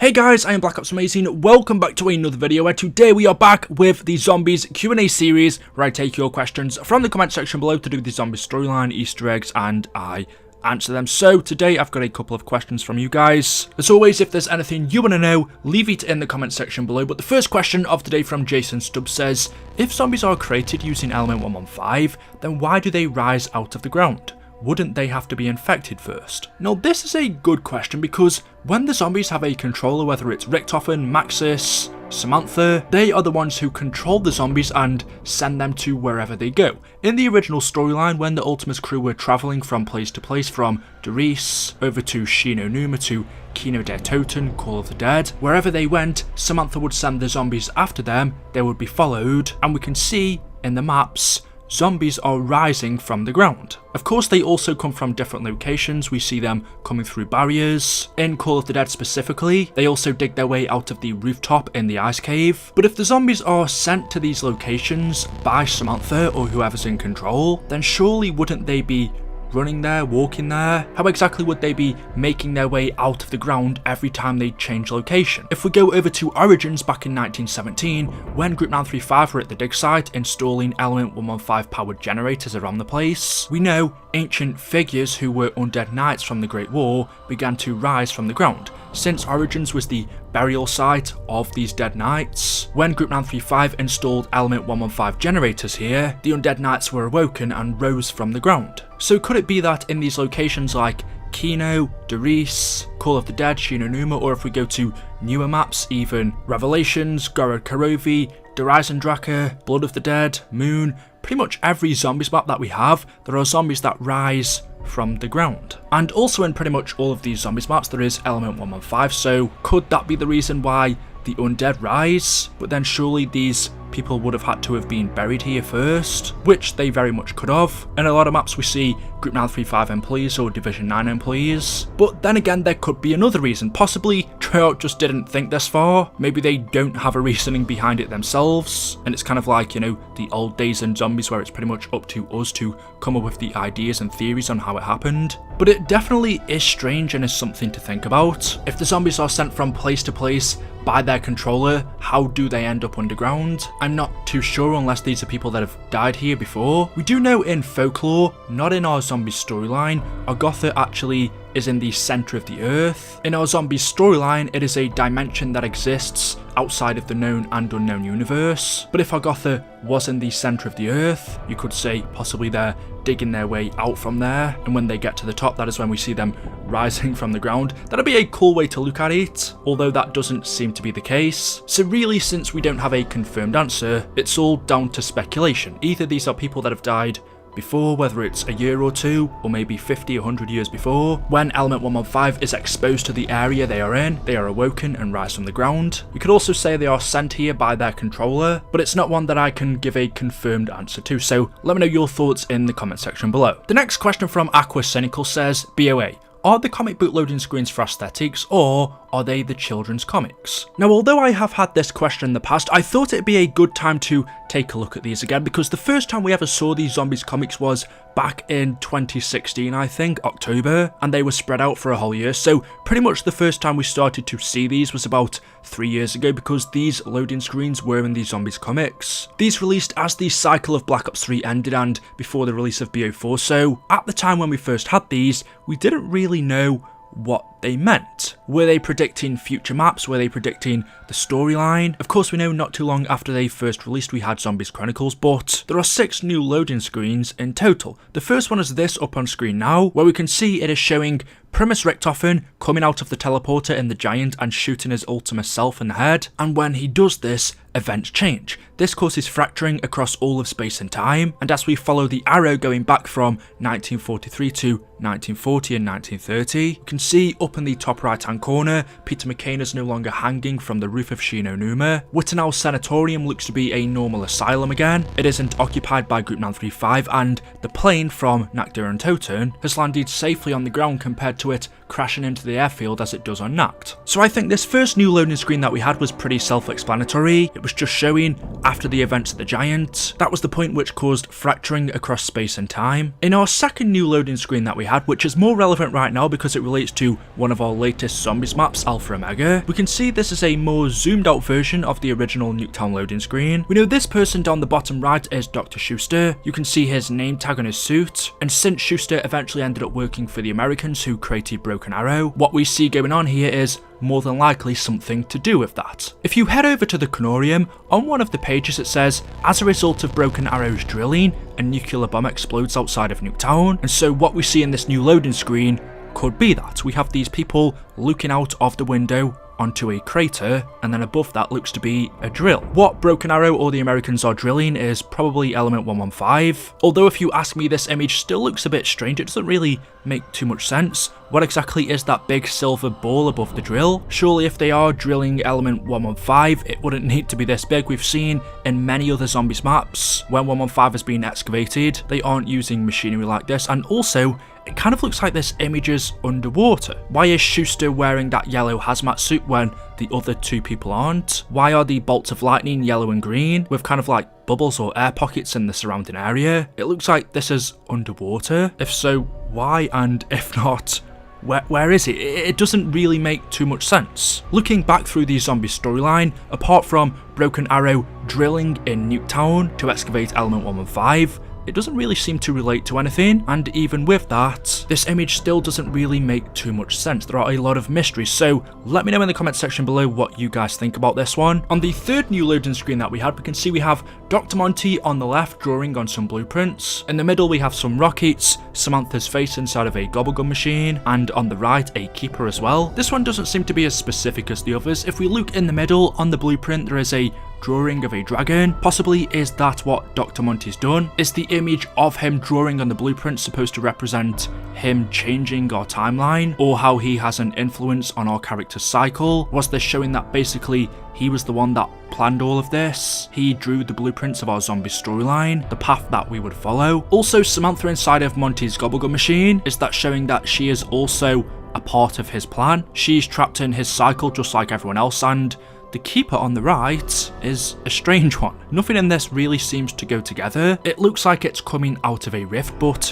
Hey guys, I am Black Ops Amazing. Welcome back to another video where today we are back with the Zombies Q&A series where I take your questions from the comment section below to do with the Zombies storyline, Easter eggs, and I answer them. So today I've got a couple of questions from you guys. As always, if there's anything you want to know, leave it in the comment section below. But the first question of the day from Jason Stubbs says, if zombies are created using element 115, then why do they rise out of the ground? Wouldn't they have to be infected first? Now this is a good question because when the zombies have a controller, whether it's Richtofen, Maxis, Samantha, they are the ones who control the zombies and send them to wherever they go. In the original storyline, when the Ultimus crew were travelling from place to place, from Doris over to Numa to Kino der Toten, Call of the Dead, wherever they went, Samantha would send the zombies after them, they would be followed, and we can see in the maps zombies are rising from the ground. Of course, they also come from different locations. We see them coming through barriers. In Call of the Dead specifically, they also dig their way out of the rooftop in the ice cave. But if the zombies are sent to these locations by Samantha or whoever's in control, then surely wouldn't they be running there, walking there? How exactly would they be making their way out of the ground every time they change location? If we go over to Origins back in 1917, when Group 935 were at the dig site installing element 115 powered generators around the place, we know ancient figures who were undead knights from the Great War began to rise from the ground. Since Origins was the burial site of these dead knights, when Group 935 installed element 115 generators here, the undead knights were awoken and rose from the ground. So could it be that in these locations like Kino, Doris, Call of the Dead, Numa, or if we go to newer maps, even Revelations, Gorod Karovi, Derisendrache, Blood of the Dead, Moon, pretty much every zombies map that we have, there are zombies that rise from the ground. And also in pretty much all of these zombies maps there is element 115, so could that be the reason why the undead rise? But then surely these people would have had to have been buried here first, which they very much could have. In a lot of maps we see Group 935 employees or Division 9 employees. But then again, there could be another reason. Possibly Treyarch just didn't think this far. Maybe they don't have a reasoning behind it themselves. And it's kind of like, you know, the old days in zombies where it's pretty much up to us to come up with the ideas and theories on how it happened. But it definitely is strange and is something to think about. If the zombies are sent from place to place by their controller, how do they end up underground? I'm not too sure unless these are people that have died here before. We do know in folklore, not in our zombie storyline, Argotha actually is in the centre of the earth. In our zombie storyline, it is a dimension that exists outside of the known and unknown universe. But if Argotha was in the centre of the earth, you could say possibly they're digging their way out from there, and when they get to the top, that is when we see them rising from the ground. That'd be a cool way to look at it, although that doesn't seem to be the case. So really, since we don't have a confirmed answer, it's all down to speculation. Either these are people that have died before, whether it's a year or two, or maybe 50 or 100 years before. When element 115 is exposed to the area they are in, they are awoken and rise from the ground. We could also say they are sent here by their controller, but it's not one that I can give a confirmed answer to, so let me know your thoughts in the comment section below. The next question from Aqua Cynical says, BOA, are the comic book loading screens for aesthetics, or are they the children's comics? Now, although I have had this question in the past, I thought it'd be a good time to take a look at these again, because the first time we ever saw these zombies comics was back in 2016, I think, October, and they were spread out for a whole year. So pretty much the first time we started to see these was about 3 years ago, because these loading screens were in the zombies comics. These released as the cycle of Black Ops 3 ended and before the release of BO4, so at the time when we first had these, we didn't really know what they meant. Were they predicting future maps? Were they predicting the storyline? Of course, we know not too long after they first released we had Zombies Chronicles, but there are 6 new loading screens in total. The first one is this up on screen now, where we can see it is showing Primis Richtofen coming out of the teleporter in the Giant and shooting his Ultimus self in the head, and when he does this, events change. This causes fracturing across all of space and time, and as we follow the arrow going back from 1943 to 1940 and 1930, you can see up in the top right hand corner, Peter McCain is no longer hanging from the roof of Numa. Wittenau's sanatorium looks to be a normal asylum again. It isn't occupied by Group 935, and the plane from Nakder and Toten has landed safely on the ground compared to it crashing into the airfield as it does on Nacht. So I think this first new loading screen that we had was pretty self-explanatory. It was just showing after the events of the Giant. That was the point which caused fracturing across space and time. In our second new loading screen that we had, which is more relevant right now because it relates to one of our latest Zombies maps, Alpha Omega. We can see this is a more zoomed out version of the original Nuketown loading screen. We know this person down the bottom right is Dr. Schuster. You can see his name tag on his suit, and since Schuster eventually ended up working for the Americans who created Broken Arrow, what we see going on here is more than likely something to do with that. If you head over to the Canorium, on one of the pages it says, as a result of Broken Arrow's drilling, a nuclear bomb explodes outside of Nuketown, and so what we see in this new loading screen could be that. We have these people looking out of the window onto a crater, and then above that looks to be a drill. What Broken Arrow or the Americans are drilling is probably element 115, although if you ask me, this image still looks a bit strange. It doesn't really make too much sense. What exactly is that big silver ball above the drill? Surely if they are drilling element 115, it wouldn't need to be this big. We've seen in many other Zombies maps, when 115 has been excavated, they aren't using machinery like this, and also it kind of looks like this image is underwater. Why is Schuster wearing that yellow hazmat suit when the other two people aren't? Why are the bolts of lightning yellow and green with kind of like bubbles or air pockets in the surrounding area? It looks like this is underwater. If so, why? And if not, where is it? It doesn't really make too much sense. Looking back through the zombie storyline, apart from Broken Arrow drilling in Nuketown to excavate element 115, it doesn't really seem to relate to anything, and even with that, this image still doesn't really make too much sense. There are a lot of mysteries, so let me know in the comment section below what you guys think about this one. On the third new loading screen that we had, we can see we have Dr. Monty on the left drawing on some blueprints. In the middle we have some rockets, Samantha's face inside of a gobblegum machine, and on the right a keeper as well. This one doesn't seem to be as specific as the others. If we look in the middle on the blueprint, there is a drawing of a dragon. Possibly is that what Dr. Monty's done? Is the image of him drawing on the blueprint supposed to represent him changing our timeline, or how he has an influence on our character's cycle? Was this showing that basically he was the one that planned all of this? He drew the blueprints of our zombie storyline, the path that we would follow. Also, Samantha inside of Monty's gobblegum machine, is that showing that she is also a part of his plan? She's trapped in his cycle just like everyone else, and the keeper on the right is a strange one. Nothing in this really seems to go together. It looks like it's coming out of a rift, but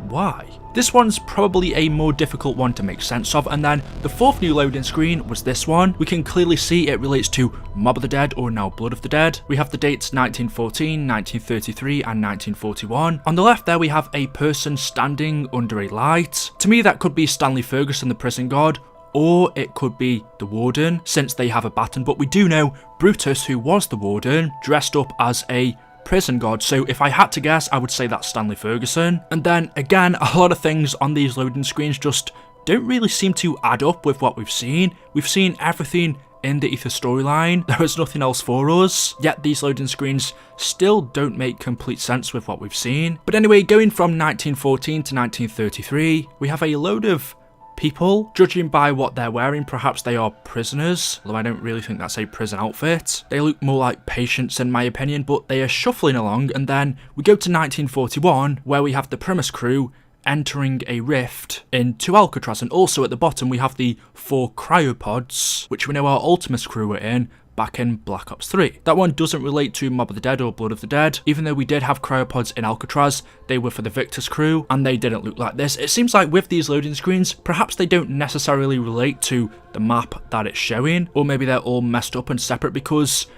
why? This one's probably a more difficult one to make sense of. And then the fourth new loading screen was this one. We can clearly see it relates to Mob of the Dead, or now Blood of the Dead. We have the dates 1914, 1933 and 1941. On the left there we have a person standing under a light. To me that could be Stanley Ferguson, the prison guard, or it could be the warden, since they have a baton. But we do know Brutus, who was the warden, dressed up as a prison guard, so if I had to guess, I would say that's Stanley Ferguson. And then again, a lot of things on these loading screens just don't really seem to add up with what we've seen. We've seen everything in the Ether storyline, there is nothing else for us, yet these loading screens still don't make complete sense with what we've seen. But anyway, going from 1914 to 1933, we have a load of people. Judging by what they're wearing, perhaps they are prisoners, although I don't really think that's a prison outfit. They look more like patients in my opinion, but they are shuffling along. And then we go to 1941, where we have the Primis crew entering a rift into Alcatraz, and also at the bottom we have the 4 cryopods, which we know our Ultimus crew were in back in Black Ops 3. That one doesn't relate to Mob of the Dead or Blood of the Dead. Even though we did have cryopods in Alcatraz, they were for the Victor's crew, and they didn't look like this. It seems like with these loading screens, perhaps they don't necessarily relate to the map that it's showing, or maybe they're all messed up and separate, because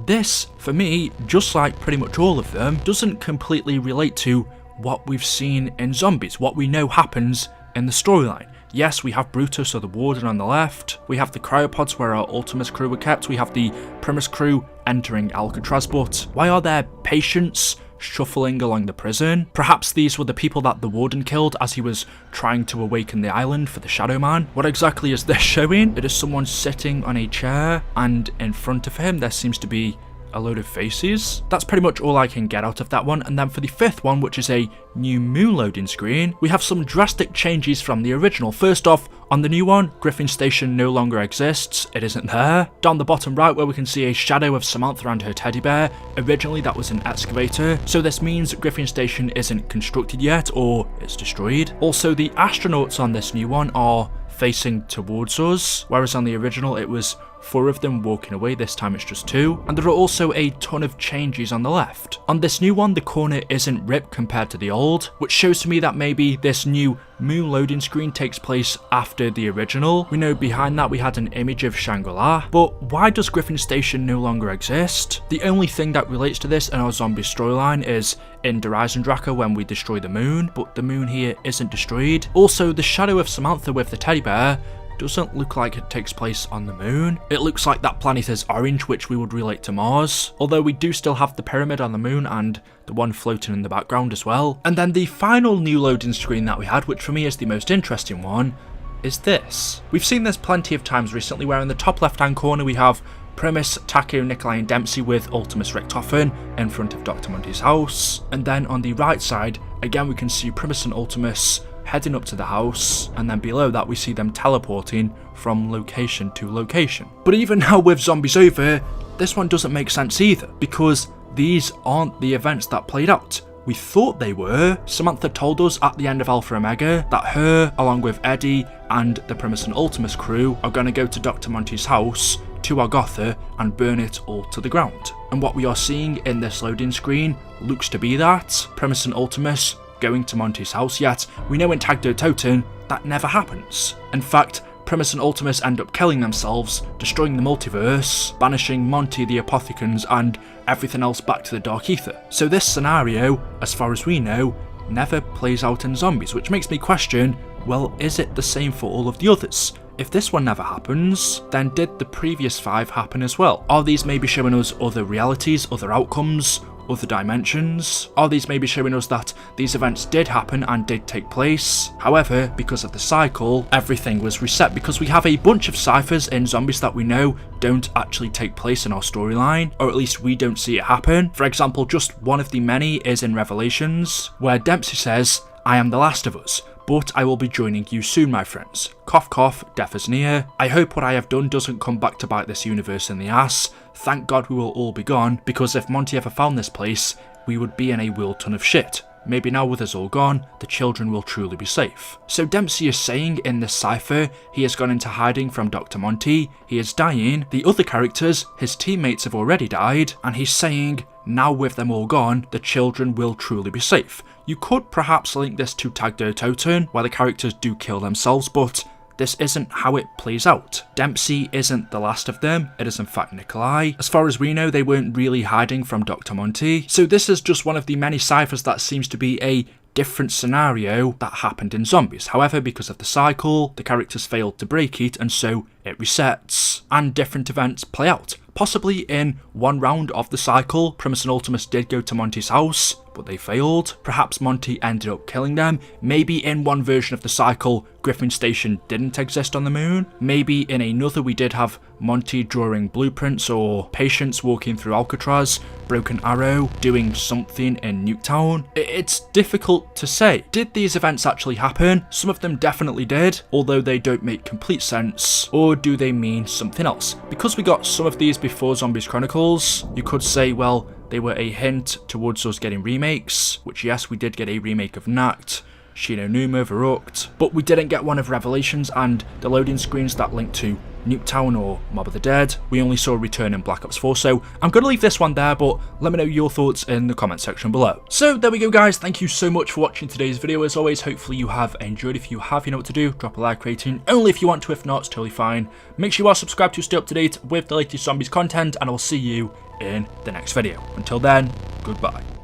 this, for me, just like pretty much all of them, doesn't completely relate to what we've seen in Zombies, what we know happens in the storyline. Yes, we have Brutus or the warden on the left, we have the cryopods where our Ultimus crew were kept, we have the Primis crew entering Alcatraz, but why are there patients shuffling along the prison? Perhaps these were the people that the warden killed as he was trying to awaken the island for the Shadow Man. What exactly is this showing? It is someone sitting on a chair, and in front of him there seems to be a load of faces. That's pretty much all I can get out of that one. And then for the fifth one, which is a new moon loading screen, we have some drastic changes from the original. First off, on the new one, Griffin Station no longer exists. It isn't there. Down the bottom right, where we can see a shadow of Samantha and her teddy bear, originally that was an excavator, so this means Griffin Station isn't constructed yet, or it's destroyed. Also, the astronauts on this new one are facing towards us, whereas on the original it was 4 of them walking away. This time it's just 2. And there are also a ton of changes on the left. On this new one, the corner isn't ripped compared to the old, which shows to me that maybe this new moon loading screen takes place after the original. We know behind that we had an image of Shangri-La, but why does Griffin Station no longer exist? The only thing that relates to this in our zombie storyline is in Der Eisendrache when we destroy the moon, but the moon here isn't destroyed. Also, the shadow of Samantha with the teddy bear doesn't look like it takes place on the moon. It looks like that planet is orange, which we would relate to Mars, although we do still have the pyramid on the moon and the one floating in the background as well. And then the final new loading screen that we had, which for me is the most interesting one, is this. We've seen this plenty of times recently, where in the top left hand corner we have Primis, Taco, Nikolai and Dempsey with Ultimus Richtofen in front of Dr. Monty's house, and then on the right side again we can see Primis and Ultimus heading up to the house, and then below that we see them teleporting from location to location. But even now with zombies over, this one doesn't make sense either, because these aren't the events that played out. We thought they were. Samantha told us at the end of Alpha Omega that her, along with Eddie and the Primis and Ultimus crew, are going to go to Dr. Monty's house, to Argotha, and burn it all to the ground. And what we are seeing in this loading screen looks to be that. Primis and Ultimus going to Monty's house, yet we know in Tag der Toten that never happens. In fact, Primis and Ultimus end up killing themselves, destroying the multiverse, banishing Monty, the Apothecans, and everything else back to the Dark Ether. So this scenario, as far as we know, never plays out in zombies, which makes me question, well, is it the same for all of the others? If this one never happens, then did the previous 5 happen as well? Are these maybe showing us other realities, other outcomes, other dimensions? Are these maybe showing us that these events did happen and did take place? However, because of the cycle, everything was reset, because we have a bunch of ciphers in zombies that we know don't actually take place in our storyline, or at least we don't see it happen. For example, just one of the many is in Revelations, where Dempsey says, "I am the last of us, but I will be joining you soon, my friends. Cough cough, death is near. I hope what I have done doesn't come back to bite this universe in the ass. Thank God we will all be gone, because if Monty ever found this place, we would be in a world ton of shit. Maybe now with us all gone, the children will truly be safe." So Dempsey is saying in this cipher, he has gone into hiding from Dr. Monty, he is dying, the other characters, his teammates have already died, and he's saying, now with them all gone, the children will truly be safe. You could perhaps link this to Tag der Toten, where the characters do kill themselves, but this isn't how it plays out. Dempsey isn't the last of them, it is in fact Nikolai. As far as we know, they weren't really hiding from Dr. Monty, so this is just one of the many ciphers that seems to be a different scenario that happened in zombies. However, because of the cycle, the characters failed to break it, and so it resets, and different events play out. Possibly in one round of the cycle, Primis and Ultimus did go to Monty's house, but they failed. Perhaps Monty ended up killing them. Maybe in one version of the cycle, Griffin Station didn't exist on the moon. Maybe in another we did have Monty drawing blueprints, or patients walking through Alcatraz, Broken Arrow doing something in Nuketown. It's difficult to say. Did these events actually happen? Some of them definitely did, although they don't make complete sense. Or do they mean something else? Because we got some of these before Zombies Chronicles, you could say, well, they were a hint towards us getting remakes, which yes, we did get a remake of Nacht, Shino Numa, Verrucht, but we didn't get one of Revelations, and the loading screens that link to Nuketown or Mob of the Dead, we only saw Return in Black Ops 4, so I'm going to leave this one there, but let me know your thoughts in the comment section below. So there we go guys, thank you so much for watching today's video. As always, hopefully you have enjoyed. If you have, you know what to do, drop a like rating, only if you want to, if not, it's totally fine. Make sure you are subscribed to stay up to date with the latest zombies content, and I'll see you in the next video. Until then, goodbye.